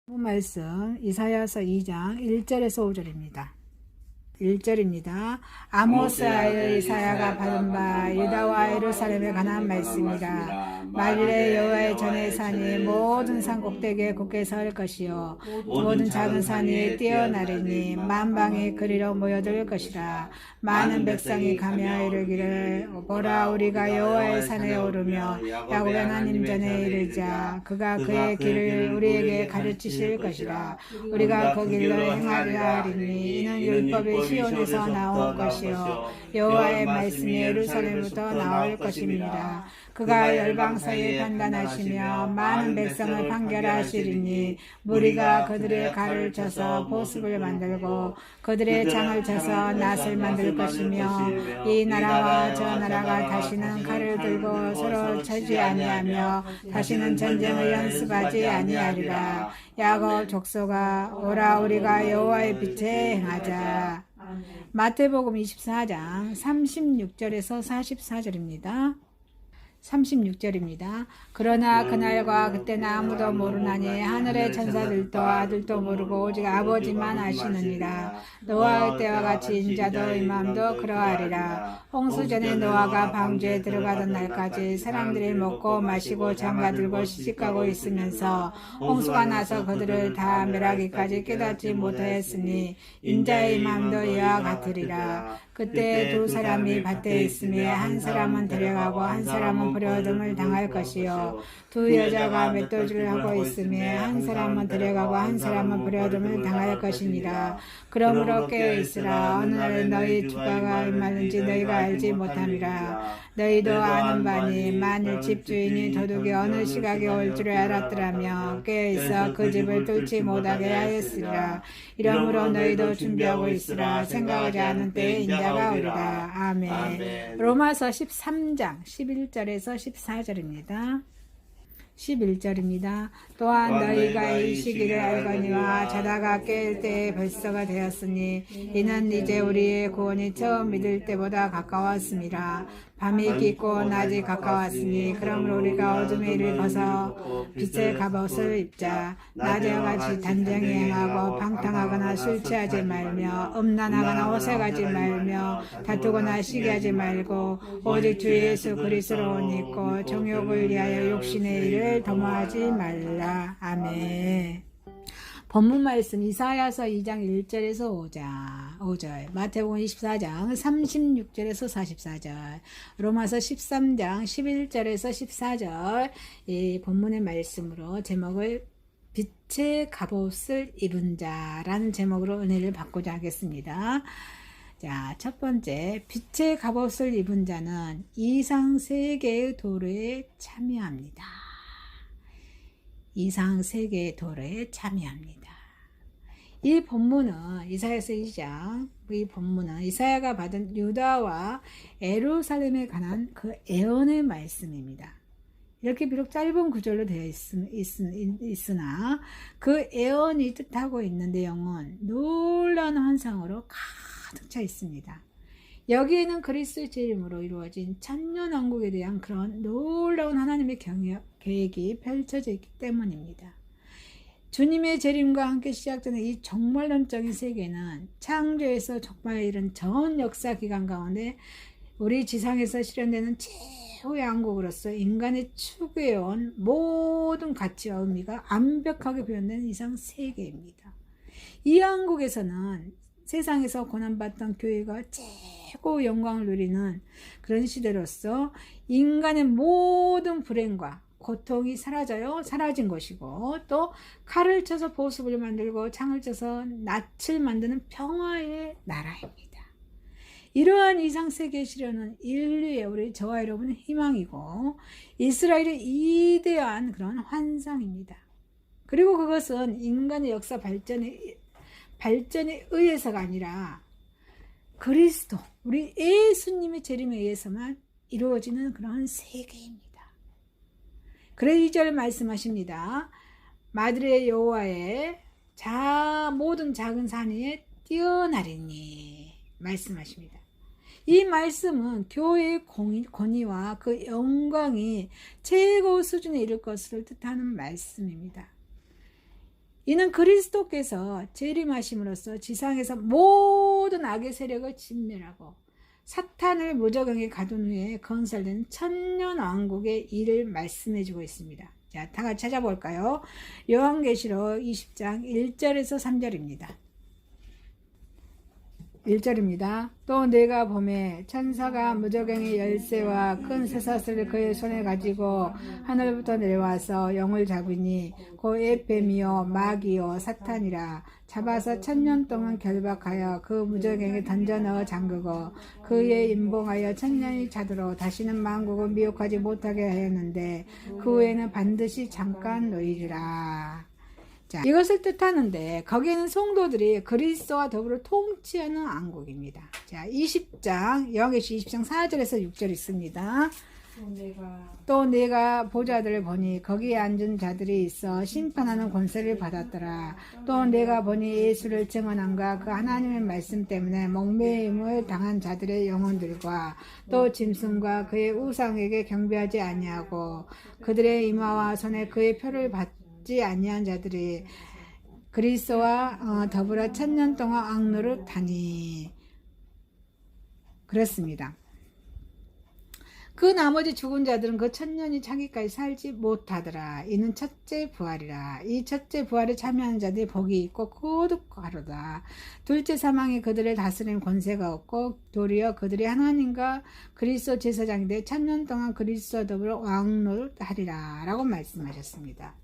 말씀 이사야서 2장 1절에서 5절입니다. 1절입니다. 아모스아의 이사야가 받은 바 유다와 예루살렘에 관한 말씀이라. 만일에 여호와의 전의 산이 모든 산 꼭대기에 굳게 설 것이요 모든 작은 산이 뛰어나리니 만방이 그리로 모여들 것이라. 많은 백성이 가며 이르기를 보라 우리가 여호와의 산에 오르며 야곱의 하나님 전에 이르자 그가 그의 길을 우리에게 가르치실 것이라. 우리가 그 길로 행하리라 하리니 이는 율법이 시온에서 나올 것이요 여호와의 말씀이 예루살렘부터 나올 것입니다. 그가 열방 사이에 판단하시며 많은 백성을 판결하시리니 무리가 그들의 칼을 쳐서 보습을 만들고 그들의 창을 쳐서 낫을 만들 것이며 이 나라와 저 나라가 다시는 칼을 들고 서로 쳐지 아니하며 다시는 전쟁을 연습하지 아니하리라. 야곱 족속아 오라 우리가 여호와의 빛에 행하자. 마태복음 24장 36절에서 44절입니다. 36절입니다. 그러나 그날과 그때는 아무도 모르나니 하늘의 천사들도 아들도 모르고 오직 아버지만 아시느니라. 노아의 때와 같이 인자도 임함도 그러하리라. 홍수전에 노아가 방주에 들어가던 날까지 사람들이 먹고 마시고 장가들고 시집가고 있으면서 홍수가 나서 그들을 다 멸하기까지 깨닫지 못하였으니 인자의 임함도 이와 같으리라. 그때 두 사람이 밭에 있으며 한 사람은 데려가고 한 사람은 버려둠을 당할 것이요 두 여자가 맷돌질을 하고 있으며 한 사람은 데려가고 한 사람은 버려둠을 당할 것이니라. 그러므로 깨어있으라. 어느 날 너희 주가가 얼마든지 너희가 알지 못함이라. 너희도 아는 바니 만일 집주인이 도둑이 어느 시각에 올 줄을 알았더라면 깨어있어 그 집을 뚫지 못하게 하였으리라. 이러므로 너희도 준비하고 있으라. 생각하지 않은 때에 인자가 오리라. 아멘. 로마서 13장 11절에서 14절입니다. 11절입니다. 또한 너희가 이 시기를 알거니와 자다가 깰 때에 벌써가 되었으니 이는 이제 우리의 구원이 처음 믿을 때보다 가까웠습니다. 밤이 깊고 낮이 가까웠으니 그러므로 우리가 어둠의 일을 벗어 빛의 갑옷을 입자. 낮에와 같이 단정히 행하고 방탕하거나 술 취하지 말며 음란하거나 호색하지 말며 다투거나 시기하지 말고 오직 주 예수 그리스도를 옷 입고 정욕을 위하여 욕심의 일을 도모하지 말라. 아멘. 본문 말씀 이사야서 2장 1절에서 5절, 마태복음 24장 36절에서 44절, 로마서 13장 11절에서 14절 이 본문의 말씀으로 제목을 빛의 갑옷을 입은 자라는 제목으로 은혜를 받고자 하겠습니다. 자, 첫 번째, 빛의 갑옷을 입은 자는 이상 세계의 도래에 참여합니다. 이상 세계의 도래에 참여합니다. 이 본문은 이사야서 2장, 이 본문은 이사야가 받은 유다와 예루살렘에 관한 그 예언의 말씀입니다. 이렇게 비록 짧은 구절로 되어 있으나 그 예언이 뜻하고 있는 내용은 놀라운 환상으로 가득 차 있습니다. 여기에는 그리스도의 재림으로 이루어진 천년왕국에 대한 그런 놀라운 하나님의 계획이 펼쳐져 있기 때문입니다. 주님의 재림과 함께 시작되는 이 종말론적인 세계는 창조에서 종말에 이른 전 역사 기간 가운데 우리 지상에서 실현되는 최후의 왕국으로서 인간의 추구해온 모든 가치와 의미가 완벽하게 표현된 이상 세계입니다. 이 왕국에서는 세상에서 고난받던 교회가 최고 영광을 누리는 그런 시대로서 인간의 모든 불행과 고통이 사라진 것이고 또 칼을 쳐서 보습을 만들고 창을 쳐서 낫을 만드는 평화의 나라입니다. 이러한 이상세계의 실현은 인류의 우리 저와 여러분의 희망이고 이스라엘의 이대한 그런 환상입니다. 그리고 그것은 인간의 역사 발전에 의해서가 아니라 그리스도, 우리 예수님의 재림에 의해서만 이루어지는 그런 세계입니다. 그래 2절 말씀하십니다. 마들의 여호와의 모든 작은 산 위에 뛰어나리니 말씀하십니다. 이 말씀은 교회의 권위와 그 영광이 최고 수준에 이를 것을 뜻하는 말씀입니다. 이는 그리스도께서 재림하심으로써 지상에서 모든 악의 세력을 진멸하고 사탄을 무저갱에 가둔 후에 건설된 천년왕국의 일을 말씀해주고 있습니다. 자, 다 같이 찾아볼까요? 요한계시록 20장 1절에서 3절입니다. 1절입니다. 또 내가 보매 천사가 무저갱의 열쇠와 큰 쇠사슬을 그의 손에 가지고 하늘부터 내려와서 영을 잡으니 그 에뱀이요 마귀요 사탄이라 잡아서 1000년 동안 결박하여 그 무저갱에 던져 넣어 잠그고 그의 임봉하여 1000년이 차도록 다시는 만국을 미혹하지 못하게 하였는데 그 후에는 반드시 잠깐 놓이리라. 자, 이것을 뜻하는데 거기에는 성도들이 그리스도와 더불어 통치하는 왕국입니다. 자, 20장 요한계시록 20장 4절에서 6절 있습니다. 또 내가 보좌들을 보니 거기에 앉은 자들이 있어 심판하는 권세를 받았더라. 또 내가 보니 예수를 증언함과 그 하나님의 말씀 때문에 목매임을 당한 자들의 영혼들과 또 짐승과 그의 우상에게 경배하지 아니하고 그들의 이마와 손에 그의 표를 받지 아니한 자들이 그리스도와 더불어 1000년 동안 왕노릇하니. 그렇습니다. 그 나머지 죽은 자들은 그 1000년이 차기까지 살지 못하더라. 이는 첫째 부활이라. 이 첫째 부활에 참여하는 자들이 복이 있고 거듭하로다. 둘째 사망이 그들을 다스리는 권세가 없고 도리어 그들이 하나님과 그리스도 제사장이 되 1000년 동안 그리스도와 더불어 왕노릇하리라 라고 말씀하셨습니다.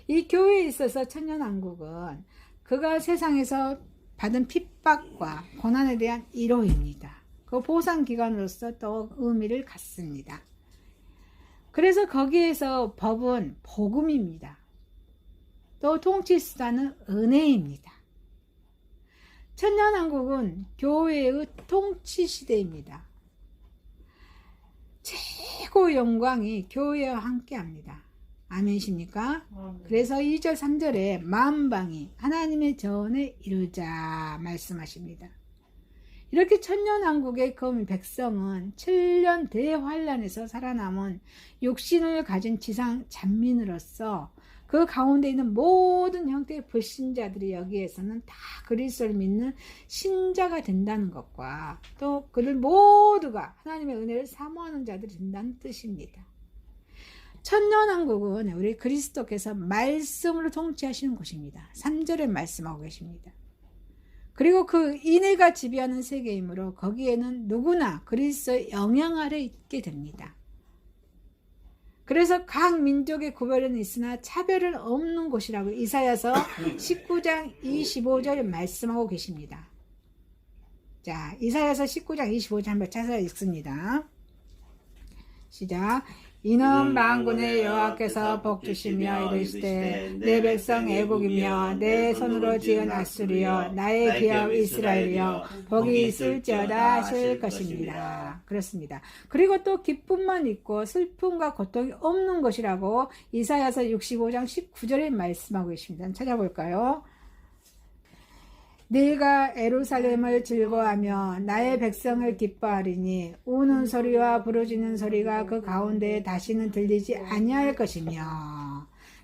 이 교회에 있어서 천년왕국은 그가 세상에서 받은 핍박과 고난에 대한 위로입니다. 그 보상기관으로서 또 의미를 갖습니다. 그래서 거기에서 법은 복음입니다. 또 통치수단은 은혜입니다. 천년왕국은 교회의 통치시대입니다. 최고 영광이 교회와 함께합니다. 아멘이십니까? 그래서 2절 3절에 만방이 하나님의 전에 이르자 말씀하십니다. 이렇게 천년왕국의 그 백성은 7년 대환란에서 살아남은 육신을 가진 지상 잔민으로서 그 가운데 있는 모든 형태의 불신자들이 여기에서는 다 그리스도를 믿는 신자가 된다는 것과 또 그들 모두가 하나님의 은혜를 사모하는 자들이 된다는 뜻입니다. 천년왕국은 우리 그리스도께서 말씀으로 통치하시는 곳입니다. 3절에 말씀하고 계십니다. 그리고 그 인애가 지배하는 세계이므로 거기에는 누구나 그리스도의 영향 아래 있게 됩니다. 그래서 각 민족의 구별은 있으나 차별은 없는 곳이라고 이사야서 19장 25절에 말씀하고 계십니다. 자, 이사야서 19장 25절 한번 찾아 읽습니다. 시작. 이는 만군의 여호와께서 복주시며 이르시되 내 백성 애국이며 내 손으로 지은 아수리여 나의 기업 이스라엘이여 복이 있을지어다 하실 것입니다. 그렇습니다. 그리고 또 기쁨만 있고 슬픔과 고통이 없는 것이라고 이사야서 65장 19절에 말씀하고 계십니다. 찾아볼까요? 네가 예루살렘을 즐거워하며 나의 백성을 기뻐하리니 우는 소리와 부르짖는 소리가 그 가운데에 다시는 들리지 아니할 것이며.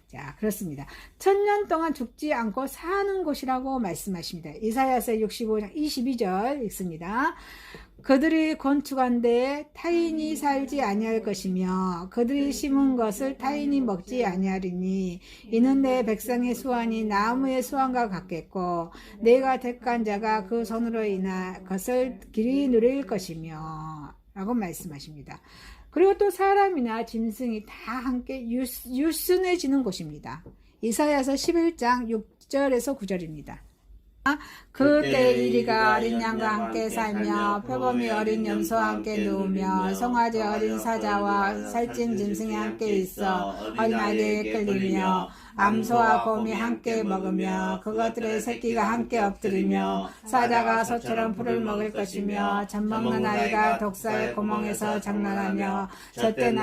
자, 그렇습니다. 1000년 동안 죽지 않고 사는 곳이라고 말씀하십니다. 이사야서 65장 22절 읽습니다. 그들이 건축한 데에 타인이 살지 아니할 것이며 그들이 심은 것을 타인이 먹지 아니하리니 이는 내 백성의 수완이 나무의 수완과 같겠고 내가 택한 자가 그 손으로 인하 것을 길이 누릴 것이며 라고 말씀하십니다. 그리고 또 사람이나 짐승이 다 함께 유순해지는 곳입니다. 이사야서 11장 6절에서 9절입니다. 그때 이리가 어린 양과 함께 살며 표범이 어린 염소와 함께 누우며 송아지 어린 사자와 살찐 짐승이 함께 있어 어린아이에게 끌리며 암소와 곰이 함께 먹으며 그것들의 새끼가 함께 엎드리며 사자가 소처럼 풀을 먹을 것이며 젖먹는 아이가 독사의 구멍에서 장난하며 젖된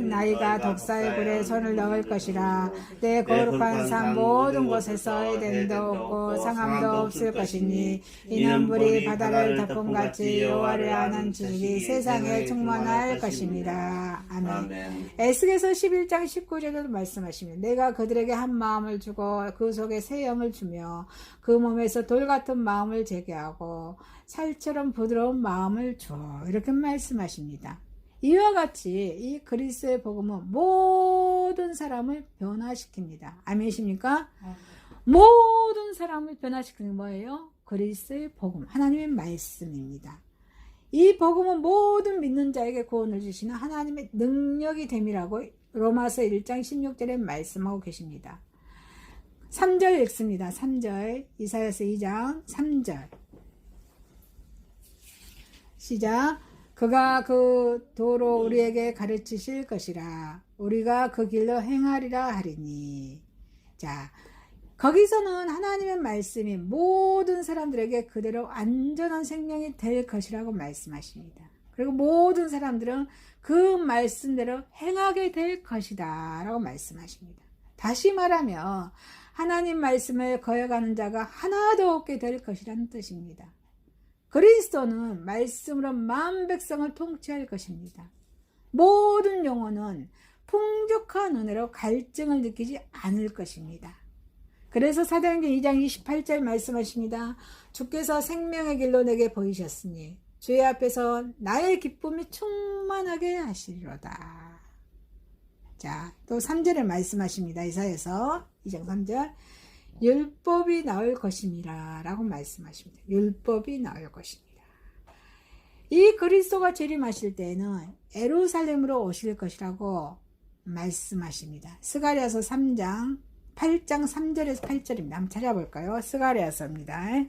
나이가 독사의 굴에 손을 넣을 것이라. 내 거룩한 산 모든 곳에서 에덴도 없고 상함도 없을 것이니 이는 물이 바다를 덮음같이 여호와를 아는 지식이 세상에 충만할 것입니다. 아멘. 에스겔서 11장 19절에도 말씀하시면 내가 그들에게 한 같은 마음을 주고 그 속에 새 영을 주며 그 몸에서 돌 같은 마음을 제거하고 살처럼 부드러운 마음을 줘. 이렇게 말씀하십니다. 이와 같이 이 그리스도의 복음은 모든 사람을 변화시킵니다. 아멘이십니까? 모든 사람을 변화시키는 뭐예요? 그리스도의 복음, 하나님의 말씀입니다. 이 복음은 모든 믿는 자에게 구원을 주시는 하나님의 능력이 됨이라고 로마서 1장 16절에 말씀하고 계십니다. 3절 읽습니다. 3절, 이사야서 2장 3절. 시작. 그가 그 도로 우리에게 가르치실 것이라 우리가 그 길로 행하리라 하리니. 자, 거기서는 하나님의 말씀이 모든 사람들에게 그대로 안전한 생명이 될 것이라고 말씀하십니다. 그리고 모든 사람들은 그 말씀대로 행하게 될 것이다 라고 말씀하십니다. 다시 말하면 하나님 말씀을 거역하는 자가 하나도 없게 될 것이라는 뜻입니다. 그리스도는 말씀으로 만 백성을 통치할 것입니다. 모든 영혼은 풍족한 은혜로 갈증을 느끼지 않을 것입니다. 그래서 사도행전 2장 28절 말씀하십니다. 주께서 생명의 길로 내게 보이셨으니 주의 앞에서 나의 기쁨이 충만하게 하시리로다. 자, 또 3절에 말씀하십니다. 이사야서 2장 3절. 율법이 나올 것임이라 라고 말씀하십니다. 율법이 나올 것입니다. 이 그리스도가 재림하실 때에는 예루살렘으로 오실 것이라고 말씀하십니다. 스가랴서 3장 8장 3절에서 8절입니다. 한번 찾아볼까요? 스가랴서입니다.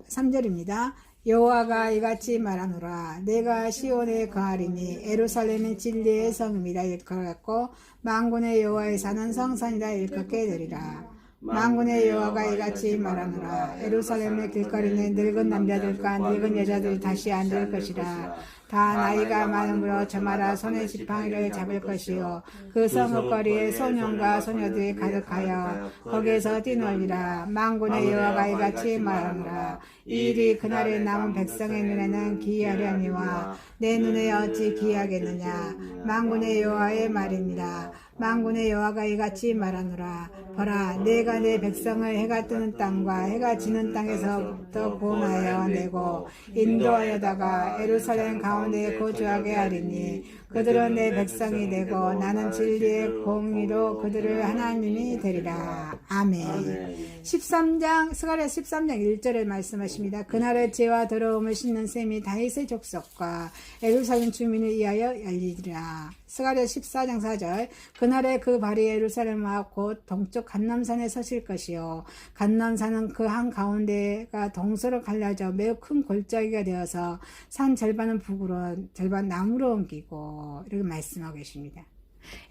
3절입니다. 여호와가 이같이 말하노라. 내가 시온에 거하리니 예루살렘은 진리의 성임이라 일컬었고 만군의 여호와의 사는 성산이라 일컫게 되리라. 만군의 여호와가 이같이 말하노라. 예루살렘의 길거리는 늙은 남자들과 늙은 여자들이 다시 앉을 것이라. 다 나이가 많음으로 저마다 손에 지팡이를 잡을 것이요 그 성읍거리에 소년과 소녀들이 가득하여 거기에서 뛰놀리라. 만군의 여호와가 이같이 말하노라. 이 일이 그날에 남은 백성의 눈에는 기이하려니와 내 눈에 어찌 기이하겠느냐. 만군의 여호와의 말입니다. 만군의 여호와가 이같이 말하노라. 보라, 내가 내 백성을 해가 뜨는 땅과 해가 지는 땅에서부터 구원하여 내고 인도하여다가 예루살렘 가운데 거주하게 하리니 그들은 내 백성이 되고 나는 진리의 공의로 그들을 하나님이 되리라. 아멘. 13장 스가랴 13장 1절에 말씀하십니다. 그날의 죄와 더러움을 씻는 셈이 다윗의 족속과 예루살렘 주민을 위하여 열리리라. 스가랴 14장 4절. 그날에 그 발이 예루살렘과 곧 동쪽 감람산에 서실 것이요 감람산은 그 한가운데가 동서로 갈라져 매우 큰 골짜기가 되어서 산 절반은 북으로 절반 남으로 옮기고 이렇게 말씀하고 계십니다.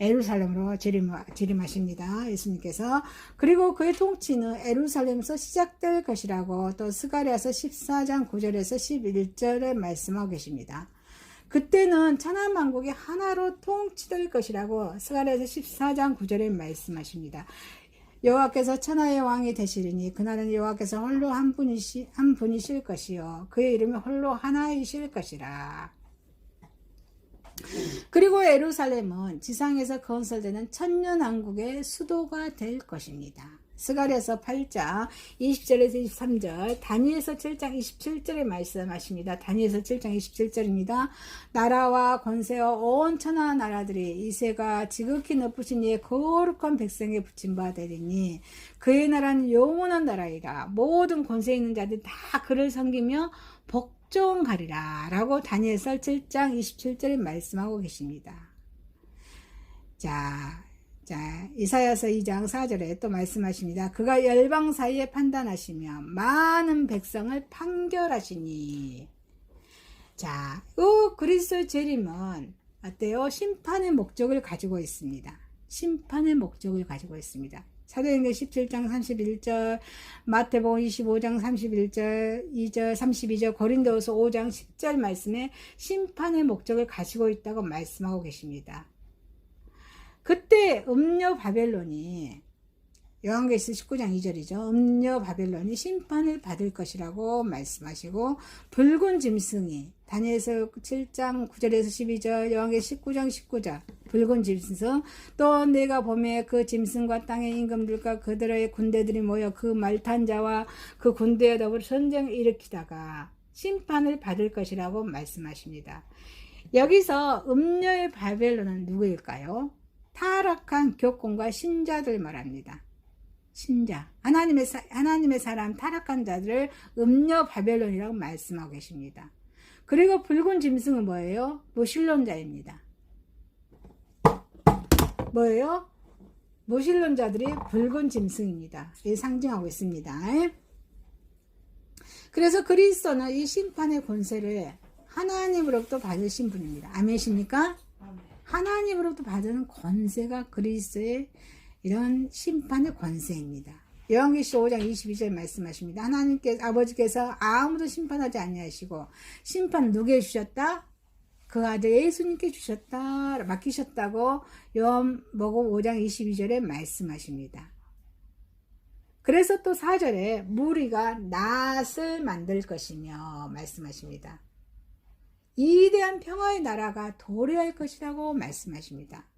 예루살렘으로 재림하십니다. 예수님께서. 그리고 그의 통치는 예루살렘에서 시작될 것이라고 또 스가랴서 14장 9절에서 11절에 말씀하고 계십니다. 그때는 천하만국이 하나로 통치될 것이라고 스가랴서 14장 9절에 말씀하십니다. 여호와께서 천하의 왕이 되시리니 그날은 여호와께서 홀로 한 분이실 것이요 그의 이름이 홀로 하나이실 것이라. 그리고 예루살렘은 지상에서 건설되는 천년왕국의 수도가 될 것입니다. 스가랴서 8장 20절에서 23절, 다니엘서 7장 27절에 말씀하십니다. 다니엘서 7장 27절입니다. 나라와 권세와 온 천하 나라들이 이새가 지극히 높으신 이의 거룩한 백성에 붙임 바 되리니 그의 나라는 영원한 나라이라. 모든 권세 있는 자들이 다 그를 섬기며 복종하리라 라고 다니엘서 7장 27절에 말씀하고 계십니다. 자, 이사야서 2장 4절에 또 말씀하십니다. 그가 열방 사이에 판단하시며 많은 백성을 판결하시니. 자, 이 그리스도의 재림은 어때요? 심판의 목적을 가지고 있습니다. 심판의 목적을 가지고 있습니다. 사도행전 17장 31절, 마태복음 25장 31절, 2절, 32절, 고린도후서 5장 10절 말씀에 심판의 목적을 가지고 있다고 말씀하고 계십니다. 그때 음녀 바벨론이 요한계시록 19장 2절이죠. 음녀 바벨론이 심판을 받을 것이라고 말씀하시고 붉은 짐승이 다니엘서 7장 9절에서 12절, 요한계시록 19장 19절, 붉은 짐승. 또 내가 보매 그 짐승과 땅의 임금들과 그들의 군대들이 모여 그 말탄 자와 그 군대에 더불어 전쟁을 일으키다가 심판을 받을 것이라고 말씀하십니다. 여기서 음녀의 바벨론은 누구일까요? 타락한 교권과 신자들 말합니다. 신자, 하나님의 사람 타락한 자들을 음녀 바벨론이라고 말씀하고 계십니다. 그리고 붉은 짐승은 뭐예요? 무신론자입니다. 뭐예요? 무신론자들이 붉은 짐승입니다. 이 상징하고 있습니다. 그래서 그리스도는 이 심판의 권세를 하나님으로부터 받으신 분입니다. 아멘이십니까? 하나님으로부터 받은 권세가 그리스도의 이런 심판의 권세입니다. 요한계시록 5장 22절 말씀하십니다. 아버지께서 아무도 심판하지 아니하시고 심판 누구에게 주셨다? 그 아들 예수님께 주셨다, 맡기셨다고 요한복음 5장 22절에 말씀하십니다. 그래서 또 4절에 무리가 낫을 만들 것이며 말씀하십니다. 이대한 평화의 나라가 도래할 것이라고 말씀하십니다.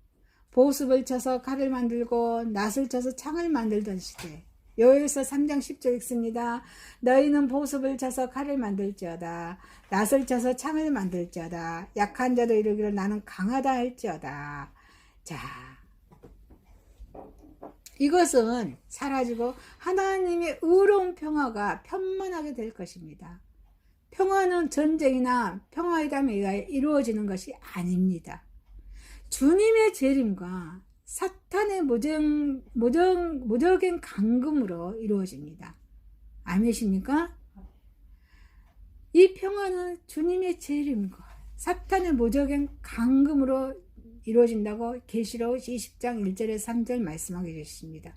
보습을 쳐서 칼을 만들고 낫을 쳐서 창을 만들던 시대. 요엘서 3장 10절 읽습니다. 너희는 보습을 쳐서 칼을 만들지어다. 낫을 쳐서 창을 만들지어다. 약한 자도 이르기를 나는 강하다 할지어다. 자, 이것은 사라지고 하나님의 의로운 평화가 편만하게 될 것입니다. 평화는 전쟁이나 평화회담에 의하여 이루어지는 것이 아닙니다. 주님의 재림과 사탄의 무적인 강금으로 이루어집니다. 아멘이십니까? 이 평화는 주님의 재림과 사탄의 무적인 강금으로 이루어진다고 계시록 20장 1절에서 3절 말씀하고 계십니다.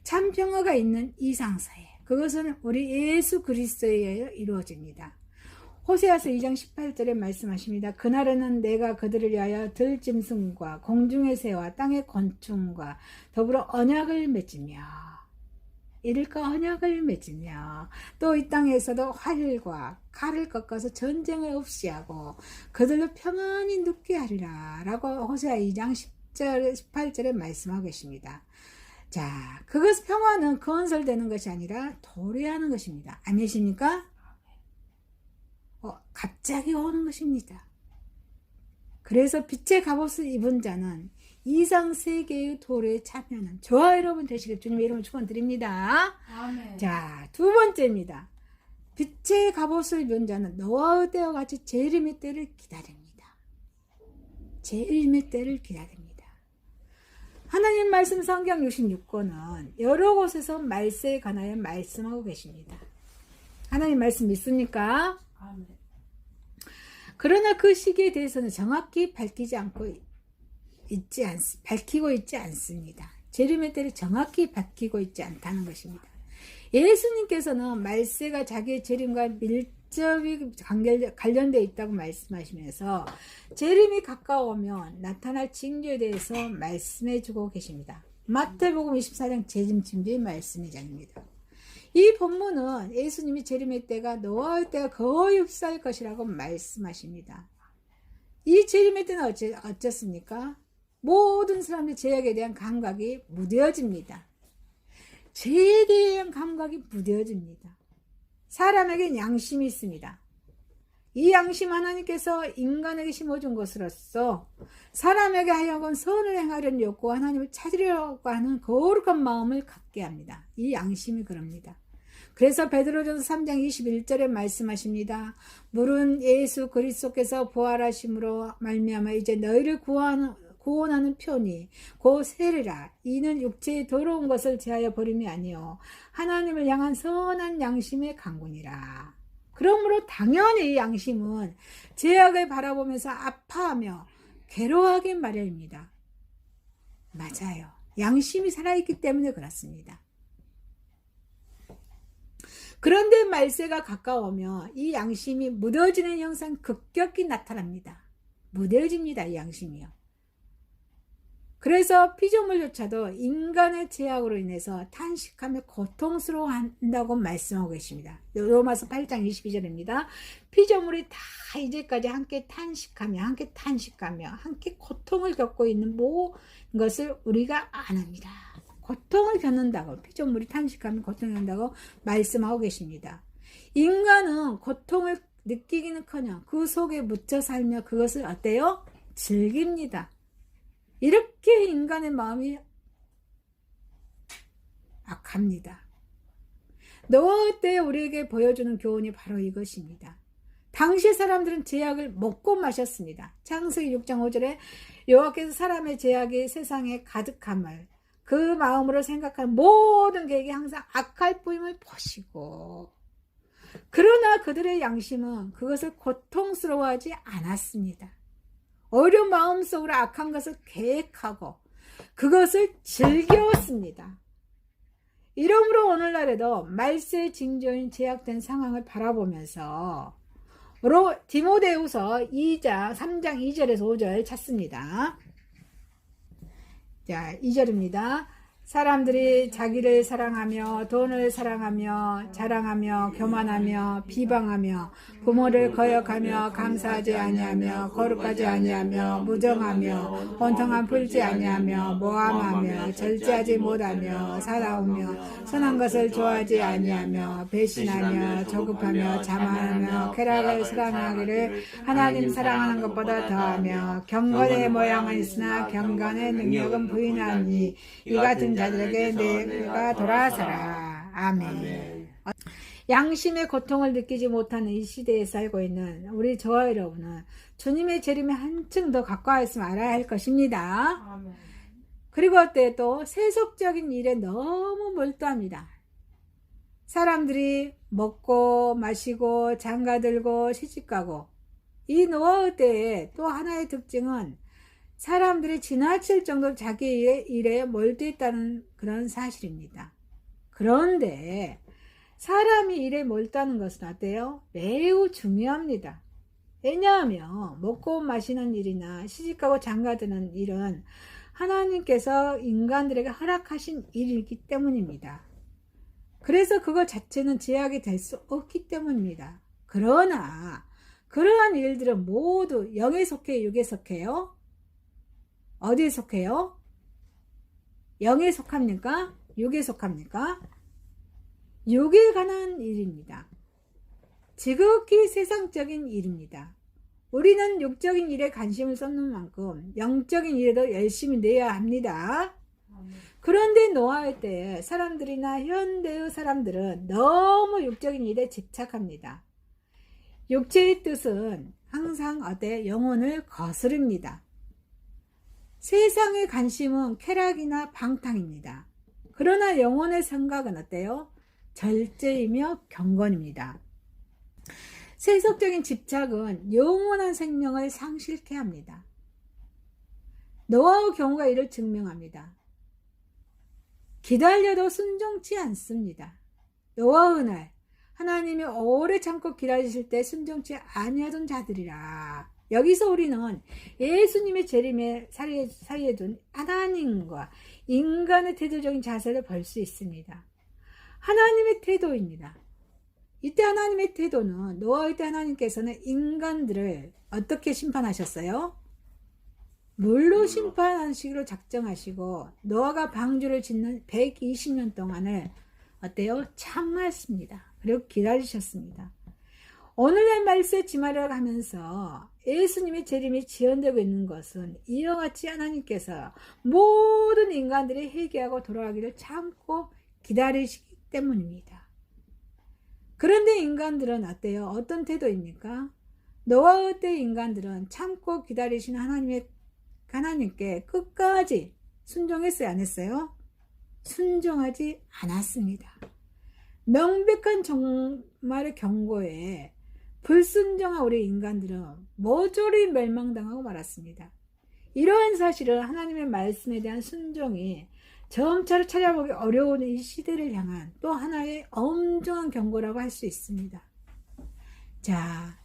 참 평화가 있는 이상사에 그것은 우리 예수 그리스도에 의하여 이루어집니다. 호세아서 2장 18절에 말씀하십니다. 그날에는 내가 그들을 위하여 들짐승과 공중의 새와 땅의 곤충과 더불어 언약을 맺으며 이를까 언약을 맺으며 또 이 땅에서도 활과 칼을 꺾어서 전쟁을 없이 하고 그들로 평안히 눕게 하리라 라고 호세아 2장 10절 18절에 말씀하고 계십니다. 자, 그것 평화는 건설되는 것이 아니라 도래하는 것입니다. 아니십니까? 갑자기 오는 것입니다. 그래서 빛의 갑옷을 입은 자는 이상 세계의 도래에 참여하는 저와 여러분 되시길 주님의 이름으로 축원드립니다. 아멘. 자, 두 번째입니다. 빛의 갑옷을 입은 자는 노아의 때와 같이 재림의 때를 기다립니다. 재림의 때를 기다립니다. 하나님 말씀 성경 66권은 여러 곳에서 말세에 관하여 말씀하고 계십니다. 하나님 말씀 믿습니까? 아멘. 그러나 그 시기에 대해서는 정확히 밝히고 있지 않습니다. 재림의 때를 정확히 밝히고 있지 않다는 것입니다. 예수님께서는 말세가 자기의 재림과 밀접히 관련되어 있다고 말씀하시면서 재림이 가까우면 나타날 징조에 대해서 말씀해 주고 계십니다. 마태복음 24장 재림 징조의 말씀이잖습니다. 이 본문은 예수님이 재림의 때가 노아의 때가 거의 흡사할 것이라고 말씀하십니다. 이 재림의 때는 어쩌습니까? 모든 사람들의 죄악에 대한 감각이 무뎌집니다. 죄에 대한 감각이 무뎌집니다. 사람에게 양심이 있습니다. 이 양심 하나님께서 인간에게 심어준 것으로서 사람에게 하여금 선을 행하려는 욕구와 하나님을 찾으려고 하는 거룩한 마음을 갖게 합니다. 이 양심이 그럽니다. 그래서 베드로전서 3장 21절에 말씀하십니다. 물은 예수 그리스도께서 부활하심으로 말미암아 이제 너희를 구원하는 편이 곧 세리라. 이는 육체의 더러운 것을 제하여 버림이 아니요 하나님을 향한 선한 양심의 강군이라. 그러므로 당연히 이 양심은 죄악을 바라보면서 아파하며 괴로워하기 마련입니다. 맞아요. 양심이 살아있기 때문에 그렇습니다. 그런데 말세가 가까우면 이 양심이 무뎌지는 현상 급격히 나타납니다. 무뎌집니다. 이 양심이요. 그래서 피조물조차도 인간의 죄악으로 인해서 탄식하며 고통스러워한다고 말씀하고 계십니다. 로마서 8장 22절입니다. 피조물이 다 이제까지 함께 탄식하며 함께 고통을 겪고 있는 모든 것을 우리가 아닙니다. 고통을 겪는다고, 피조물이 탄식하며 고통을 겪는다고 말씀하고 계십니다. 인간은 고통을 느끼기는커녕 그 속에 묻혀 살며 그것을 어때요? 즐깁니다. 이렇게 인간의 마음이 악합니다. 노아 때 우리에게 보여주는 교훈이 바로 이것입니다. 당시 사람들은 죄악을 먹고 마셨습니다. 창세기 6장 5절에 여호와께서 사람의 죄악이 세상에 가득함을 그 마음으로 생각하는 모든 계획이 항상 악할 뿐임을 보시고, 그러나 그들의 양심은 그것을 고통스러워하지 않았습니다. 오히려 마음속으로 악한 것을 계획하고 그것을 즐겨왔습니다. 이러므로 오늘날에도 말세의 징조인 제약된 상황을 바라보면서 디모데후서 3장 2절에서 5절 찾습니다. 자, 2절입니다. 사람들이 자기를 사랑하며 돈을 사랑하며 자랑하며 교만하며 비방하며 부모를 거역하며 감사하지 아니하며 거룩하지 아니하며 무정하며 원통함 풀지 아니하며 모함하며 절제하지 못하며 살아오며 선한 것을 좋아하지 아니하며 배신하며 조급하며 자만하며 쾌락을 사랑하기를 하나님 사랑하는 것보다 더하며 경건의 모양은 있으나 경건의 능력은 부인하니 이 같은 자들에게 내가 돌아서라. 아멘. 양심의 고통을 느끼지 못하는 이 시대에 살고 있는 우리 저와 여러분은 주님의 재림에 한층 더 가까워했으면 알아야 할 것입니다. 아멘. 그리고 또 세속적인 일에 너무 몰두합니다. 사람들이 먹고 마시고 장가들고 시집가고, 이 노아 때의 또 하나의 특징은 사람들이 지나칠 정도로 자기 일에 몰두했다는 그런 사실입니다. 그런데 사람이 일에 몰두하는 것은 어때요? 매우 중요합니다. 왜냐하면 먹고 마시는 일이나 시집가고 장가드는 일은 하나님께서 인간들에게 허락하신 일이기 때문입니다. 그래서 그것 자체는 제약이 될 수 없기 때문입니다. 그러나 그러한 일들은 모두 영에 속해 육에 속해요? 어디에 속해요? 영에 속합니까? 육에 속합니까? 육에 관한 일입니다. 지극히 세상적인 일입니다. 우리는 육적인 일에 관심을 쏟는 만큼 영적인 일에도 열심히 내야 합니다. 그런데 노아의 때에 사람들이나 현대의 사람들은 너무 육적인 일에 집착합니다. 육체의 뜻은 항상 영혼을 거스릅니다. 세상의 관심은 쾌락이나 방탕입니다. 그러나 영혼의 생각은 어때요? 절제이며 경건입니다. 세속적인 집착은 영원한 생명을 상실케 합니다. 노아의 경우가 이를 증명합니다. 기다려도 순종치 않습니다. 노아의 날 하나님이 오래 참고 기다리실 때 순종치 아니하던 자들이라. 여기서 우리는 예수님의 재림의 사이에 둔 하나님과 인간의 태도적인 자세를 볼 수 있습니다. 하나님의 태도입니다. 이때 하나님의 태도는, 노아의 때 하나님께서는 인간들을 어떻게 심판하셨어요? 물로 심판하시기로 작정하시고 노아가 방주를 짓는 120년 동안을 참았습니다. 그리고 기다리셨습니다. 오늘날 말세 지마를 하면서 예수님의 재림이 지연되고 있는 것은 이와 같이 하나님께서 모든 인간들이 회개하고 돌아가기를 참고 기다리시기 때문입니다. 그런데 인간들은 어떤 태도입니까? 노아의 때 인간들은 참고 기다리신 하나님께 끝까지 순종했어요, 안 했어요? 순종하지 않았습니다. 명백한 정말의 경고에 불순종한 우리 인간들은 모조리 멸망당하고 말았습니다. 이러한 사실은 하나님의 말씀에 대한 순종이 점차로 찾아보기 어려운 이 시대를 향한 또 하나의 엄중한 경고라고 할 수 있습니다. 자,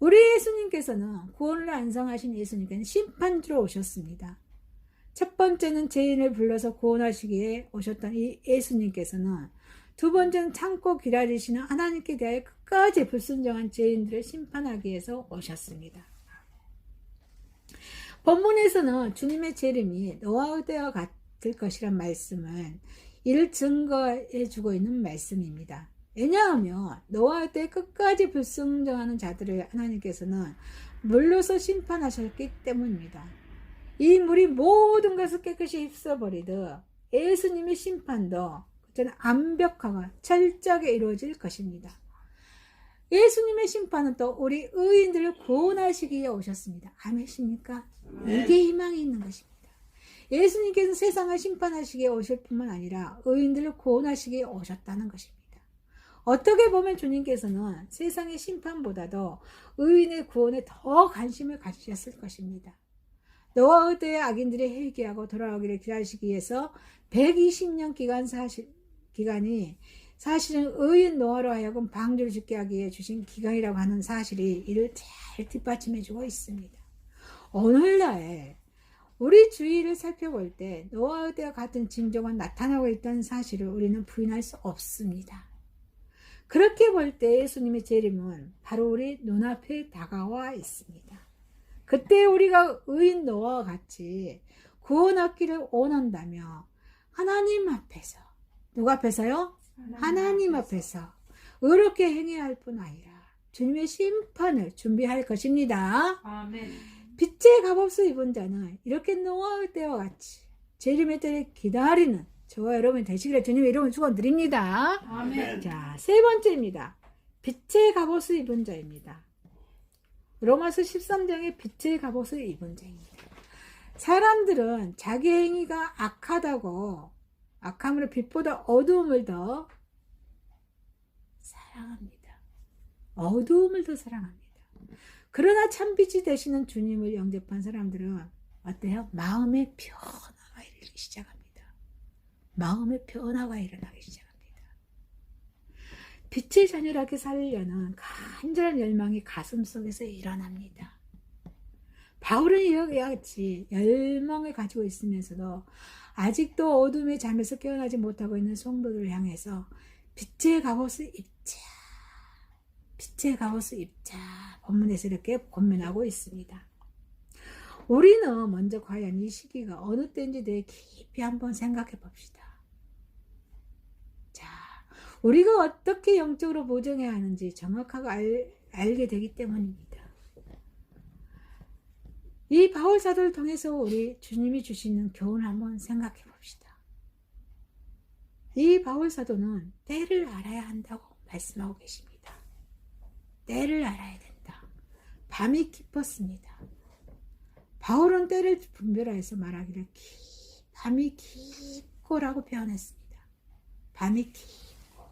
우리 예수님께서는 구원을 안성하신 예수님께서는 심판주로 오셨습니다. 첫 번째는 죄인을 불러서 구원하시기에 오셨던 이 예수님께서는, 두 번째는 참고 기다리시는 하나님께 대하여 끝까지 불순종한 죄인들을 심판하기 위해서 오셨습니다. 본문에서는 주님의 재림이 노아의 때와 같을 것이란 말씀을 이를 증거해 주고 있는 말씀입니다. 왜냐하면 노아의 때 끝까지 불순종하는 자들을 하나님께서는 물로서 심판하셨기 때문입니다. 이 물이 모든 것을 깨끗이 휩써버리듯 예수님의 심판도 저는 완벽하고 철저하게 이루어질 것입니다. 예수님의 심판은 또 우리 의인들을 구원하시기 위해 오셨습니다. 아멘이십니까? 이게 희망이 있는 것입니다. 예수님께서 세상을 심판하시기에 오실 뿐만 아니라 의인들을 구원하시기 위해 오셨다는 것입니다. 어떻게 보면 주님께서는 세상의 심판보다도 의인의 구원에 더 관심을 가지셨을 것입니다. 노아의 때의 악인들이 회개하고 돌아오기를 기다리시기 위해서 120년 기간이 사실은 의인 노아로 하여금 방주를 짓게 하기 위해 주신 기간이라고 하는 사실이 이를 잘 뒷받침해 주고 있습니다. 오늘날 우리 주위를 살펴볼 때 노아의 때와 같은 징조가 나타나고 있다는 사실을 우리는 부인할 수 없습니다. 그렇게 볼 때 예수님의 재림은 바로 우리 눈앞에 다가와 있습니다. 그때 우리가 의인 노아와 같이 구원 얻기를 원한다며 하나님 앞에서, 누가 앞에서요? 하나님 앞에서 의롭게 행해야 할 뿐 아니라 주님의 심판을 준비할 것입니다. 아멘. 빛의 갑옷을 입은 자는 이렇게 노아의 때와 같이 재림의 때를 기다리는 저와 여러분이 되시기를 주님의 이름으로 축원드립니다. 아멘. 자, 세 번째입니다. 빛의 갑옷을 입은 자입니다. 로마서 13장에 빛의 갑옷을 입은 자입니다. 사람들은 자기 행위가 악함으로 빛보다 어두움을 더 사랑합니다. 어두움을 더 사랑합니다. 그러나 참빛이 되시는 주님을 영접한 사람들은 어때요? 마음의 변화가 일어나기 시작합니다. 마음의 변화가 일어나기 시작합니다. 빛의 자녀답게 살려는 간절한 열망이 가슴 속에서 일어납니다. 바울은 이와 같이 열망을 가지고 있으면서도 아직도 어둠의 잠에서 깨어나지 못하고 있는 성도들을 향해서 빛의 갑옷을 입자, 빛의 갑옷을 입자, 본문에서 이렇게 권면하고 있습니다. 우리는 먼저 과연 이 시기가 어느 때인지 대해 깊이 한번 생각해 봅시다. 자, 우리가 어떻게 영적으로 보정해야 하는지 정확하게 알게 되기 때문입니다. 이 바울 사도를 통해서 우리 주님이 주시는 교훈을 한번 생각해 봅시다. 이 바울 사도는 때를 알아야 한다고 말씀하고 계십니다. 때를 알아야 된다. 밤이 깊었습니다. 바울은 때를 분별하여서 말하기를 밤이 깊고라고 표현했습니다. 밤이 깊고.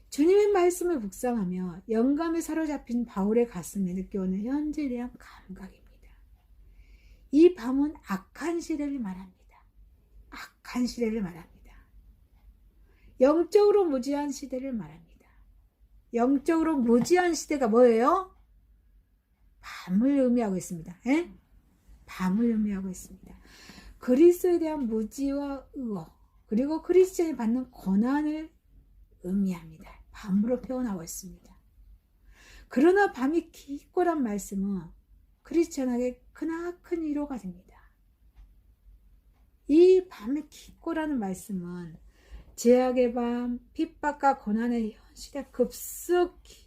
주님의 말씀을 묵상하며 영감에 사로잡힌 바울의 가슴에 느껴오는 현재에 대한 감각입니다. 이 밤은 악한 시대를 말합니다. 악한 시대를 말합니다. 영적으로 무지한 시대를 말합니다. 영적으로 무지한 시대가 뭐예요? 밤을 의미하고 있습니다. 에? 밤을 의미하고 있습니다. 그리스도에 대한 무지와 의혹, 그리고 크리스천이 받는 고난을 의미합니다. 밤으로 표현하고 있습니다. 그러나 밤이 깊고란 말씀은 크리스천에게 크나큰 위로가 됩니다. 이 밤이 깊고라는 말씀은 제약의 밤, 핍박과 고난의 현실에 급속히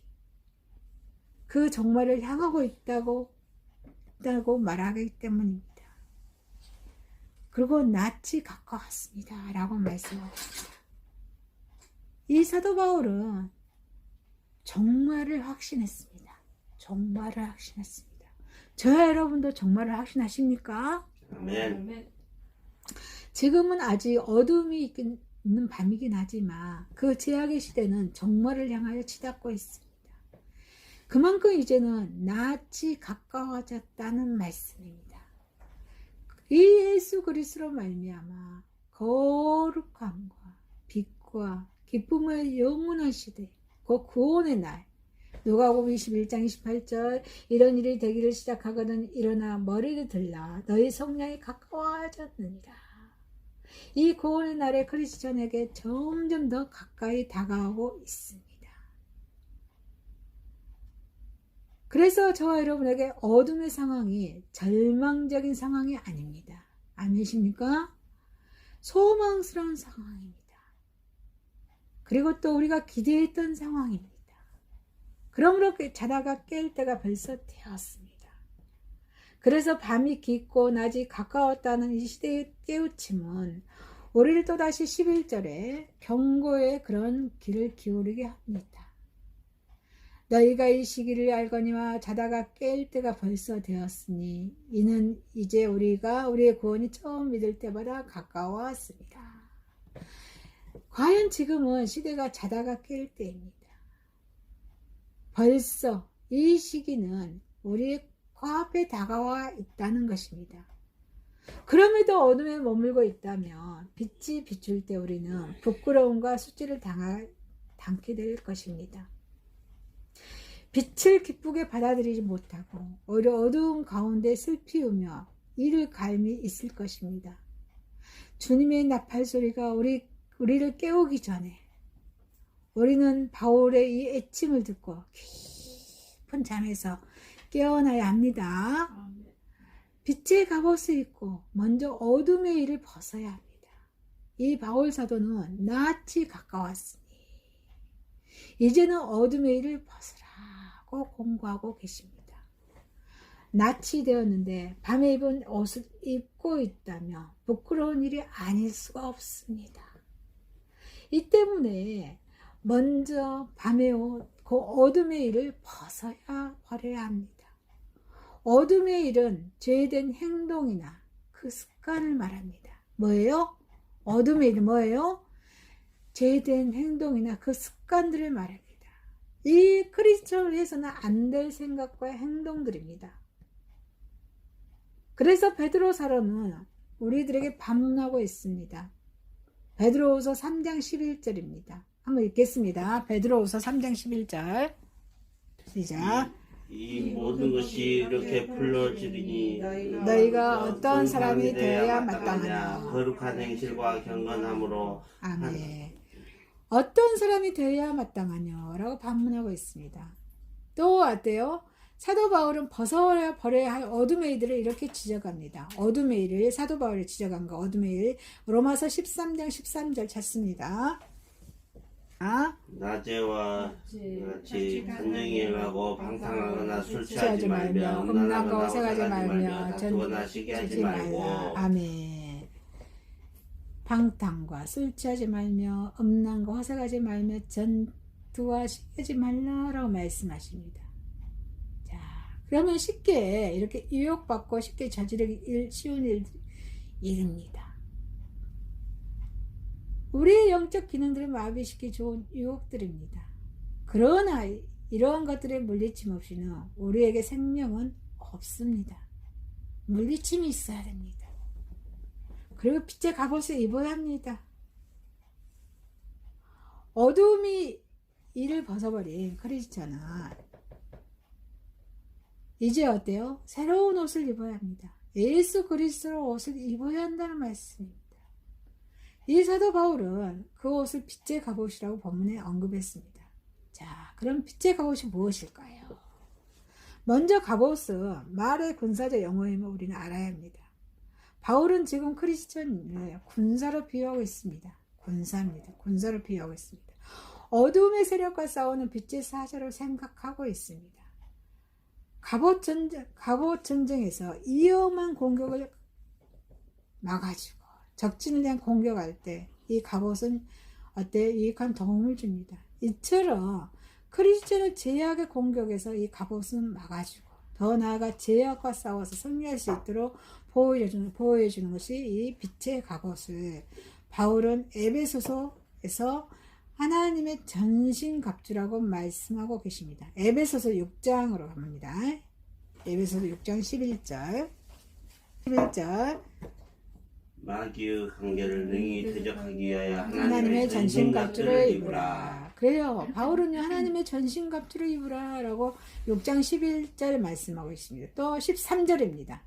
그 종말을 향하고 있다고 말하기 때문입니다. 그리고 낯이 가까웠습니다 라고 말씀하고 있습니다. 이 사도 바울은 종말을 확신했습니다. 종말을 확신했습니다. 저와 여러분도 종말을 확신하십니까? 아멘. 지금은 아직 어둠이 있는 밤이긴 하지만 그 제약의 시대는 종말을 향하여 치닫고 있습니다. 그만큼 이제는 낯이 가까워졌다는 말씀입니다. 이 예수 그리스도로 말미암아 거룩함과 빛과 기쁨의 영원한 시대, 그 구원의 날, 누가복음 21장 28절 이런 일이 되기를 시작하거든 일어나 머리를 들라 너희 성량이 가까워졌느니라. 이 구원의 날에 크리스천에게 점점 더 가까이 다가오고 있습니다. 그래서 저와 여러분에게 어둠의 상황이 절망적인 상황이 아닙니다. 아멘이십니까? 소망스러운 상황입니다. 그리고 또 우리가 기대했던 상황입니다. 그러므로 자다가 깰 때가 벌써 되었습니다. 그래서 밤이 깊고 낮이 가까웠다는 이 시대의 깨우침은 우리를 또다시 11절에 경고의 그런 귀를 기울이게 합니다. 너희가 이 시기를 알거니와 자다가 깰 때가 벌써 되었으니 이는 이제 우리가 우리의 구원이 처음 믿을 때보다 가까워왔습니다. 과연 지금은 시대가 자다가 깰 때입니다. 벌써 이 시기는 우리의 코앞에 다가와 있다는 것입니다. 그럼에도 어둠에 머물고 있다면 빛이 비출 때 우리는 부끄러움과 수치를 당하게 될 것입니다. 빛을 기쁘게 받아들이지 못하고 오히려 어두운 가운데 슬피 우며 이를 갈미 있을 것입니다. 주님의 나팔 소리가 우리를 깨우기 전에 우리는 바울의 이 애침을 듣고 깊은 잠에서 깨어나야 합니다. 빛의 갑옷을 입고 먼저 어둠의 일을 벗어야 합니다. 이 바울 사도는 낯이 가까웠으니 이제는 어둠의 일을 벗으라고 공고하고 계십니다. 낯이 되었는데 밤에 입은 옷을 입고 있다며 부끄러운 일이 아닐 수가 없습니다. 이 때문에 먼저 밤의 옷, 그 어둠의 일을 버려야 합니다. 어둠의 일은 죄된 행동이나 그 습관을 말합니다. 뭐예요? 어둠의 일은 뭐예요? 죄된 행동이나 그 습관들을 말합니다. 이 크리스천을 위해서는 안 될 생각과 행동들입니다. 그래서 베드로사로는 우리들에게 반문하고 있습니다. 베드로후서 3장 11절입니다. 한번 읽겠습니다. 베드로후서 3장 11절 시작. 이 모든 것이 이렇게 불러지리니 너희가 어떤 사람이 되어야 마땅하냐. 거룩한 행실과 경건함으로. 아멘. 어떤 사람이 되어야 마땅하냐 라고 반문하고 있습니다. 또 어때요? 사도 바울은 버려야 할 어둠의 일들을 이렇게 지적합니다. 어둠의 일을 사도 바울이 지적한 거 어둠의 일 로마서 13장 13절 찾습니다. 낮에와 같이 간령히 행하고 방탕하거나 술 취하지 말며 음란하거나 호색하지 말며 다투거나 시기하지 말고. 아멘. 방탕과 술 취하지 말며 음란과 호색하지 말며 전투와 시기하지 말라라고 말씀하십니다. 자, 그러면 쉽게 이렇게 유혹받고 쉽게 저지르기 쉬운 일입니다. 우리의 영적 기능들을 마비시키기 좋은 유혹들입니다. 그러나 이러한 것들에 물리침 없이는 우리에게 생명은 없습니다. 물리침이 있어야 됩니다. 그리고 빛의 갑옷을 입어야 합니다. 어둠이 이를 벗어버린 크리스천은 이제 어때요? 새로운 옷을 입어야 합니다. 예수 그리스도로 옷을 입어야 한다는 말씀입니다. 이 사도 바울은 그 옷을 빛의 갑옷이라고 본문에 언급했습니다. 자, 그럼 빛의 갑옷이 무엇일까요? 먼저 갑옷은 말의 군사적 용어임을 우리는 알아야 합니다. 바울은 지금 크리스천을 군사로 비유하고 있습니다. 군사입니다. 군사로 비유하고 있습니다. 어둠의 세력과 싸우는 빛의 사자로 생각하고 있습니다. 갑옷 전쟁에서 위험한 공격을 막아주고 적진에 대한 공격할 때 이 갑옷은 유익한 도움을 줍니다. 이처럼 크리스천을 제약의 공격에서 이 갑옷은 막아주고 더 나아가 제약과 싸워서 승리할 수 있도록 보호해주는 것이 이 빛의 갑옷을 바울은 에베소서에서 하나님의 전신갑주라고 말씀하고 계십니다. 에베소서 6장으로 갑니다. 에베소서 6장 11절 마귀의 관계를 능히 대적하기 위하여 하나님의 전신갑주를 입으라. 그래요. 바울은요, 하나님의 전신갑주를 입으라 라고 6장 11절에 말씀하고 있습니다. 또 13절입니다.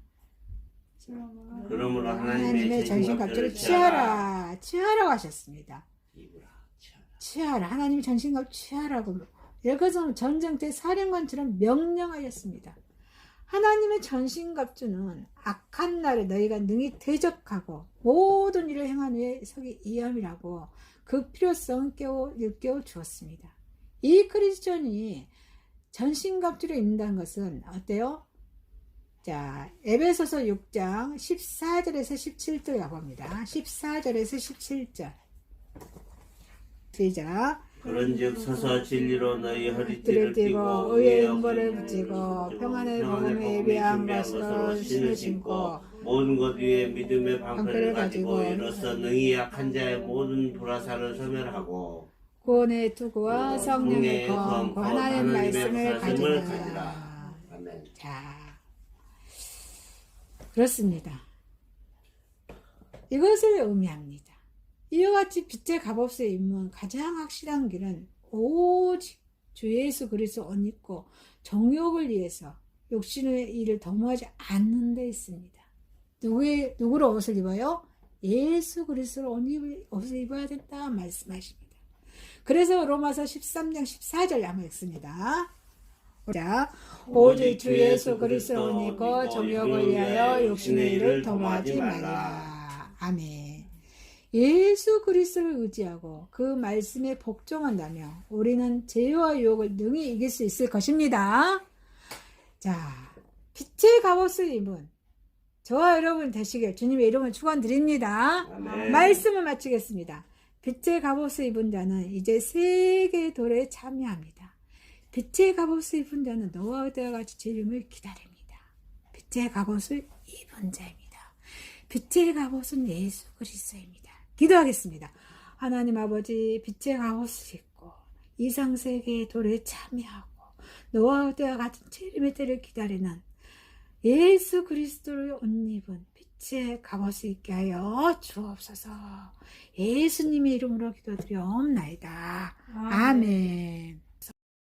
그러므로 하나님의 전신갑주를 취하라고 하셨습니다. 입으라, 취하라. 하나님의 전신갑 취하라고. 이것은 전쟁 때 사령관처럼 명령하였습니다. 하나님의 전신갑주는 악한 날에 너희가 능히 대적하고 모든 일을 행한 후에 서기 이함이라고 그 필요성을 일깨워 주었습니다. 이 크리스천이 전신갑주를 입는다는 것은 어때요? 자, 에베소서 6장 14절에서 17절 가봅니다. 14절에서 17절. 시작. 그런즉 서서 진리로 너희 허리띠를 띠고 의의 은고를 붙이고 평안의 복음에 예비한 것으로 신을 신고 모든 것 위에 믿음의 방패를 가지고 이로써 능히 약한 자의 모든 불화살을 소멸하고 구원의 투구와 성령의 검, 하나님의 말씀을 가지라. 아멘. 자, 그렇습니다. 이것을 의미합니다. 이와 같이 빛의 갑옷을 입는 가장 확실한 길은 오직 주 예수 그리스도 옷 입고 정욕을 위해서 욕심의 일을 도모하지 않는 데 있습니다. 누구로 옷을 입어요? 예수 그리스도로 옷을 입어야 된다 말씀하십니다. 그래서 로마서 13장 14절 한번 읽습니다. 자, 오직 주 예수 그리스도 옷 입고 정욕을 위하여 욕심의 일을 도모하지 말라. 아멘. 예수 그리스도를 의지하고 그 말씀에 복종한다면 우리는 죄와 유혹을 능히 이길 수 있을 것입니다. 자, 빛의 갑옷을 입은 저와 여러분 되시길 주님의 이름을 축원드립니다. 아멘. 말씀을 마치겠습니다. 빛의 갑옷을 입은 자는 이제 세계의 도래에 참여합니다. 빛의 갑옷을 입은 자는 노아와 때와 같이 재림을 기다립니다. 빛의 갑옷을 입은 자입니다. 빛의 갑옷은 예수 그리스도입니다. 기도하겠습니다. 하나님 아버지, 빛의 갑옷을 입고 이상세계의 도래에 참여하고 노아와 때와 같은 재림의 때를 기다리는 예수 그리스도를 옷 입은 빛의 갑옷을 입게 하여 주옵소서. 예수님의 이름으로 기도드리옵나이다. 아멘.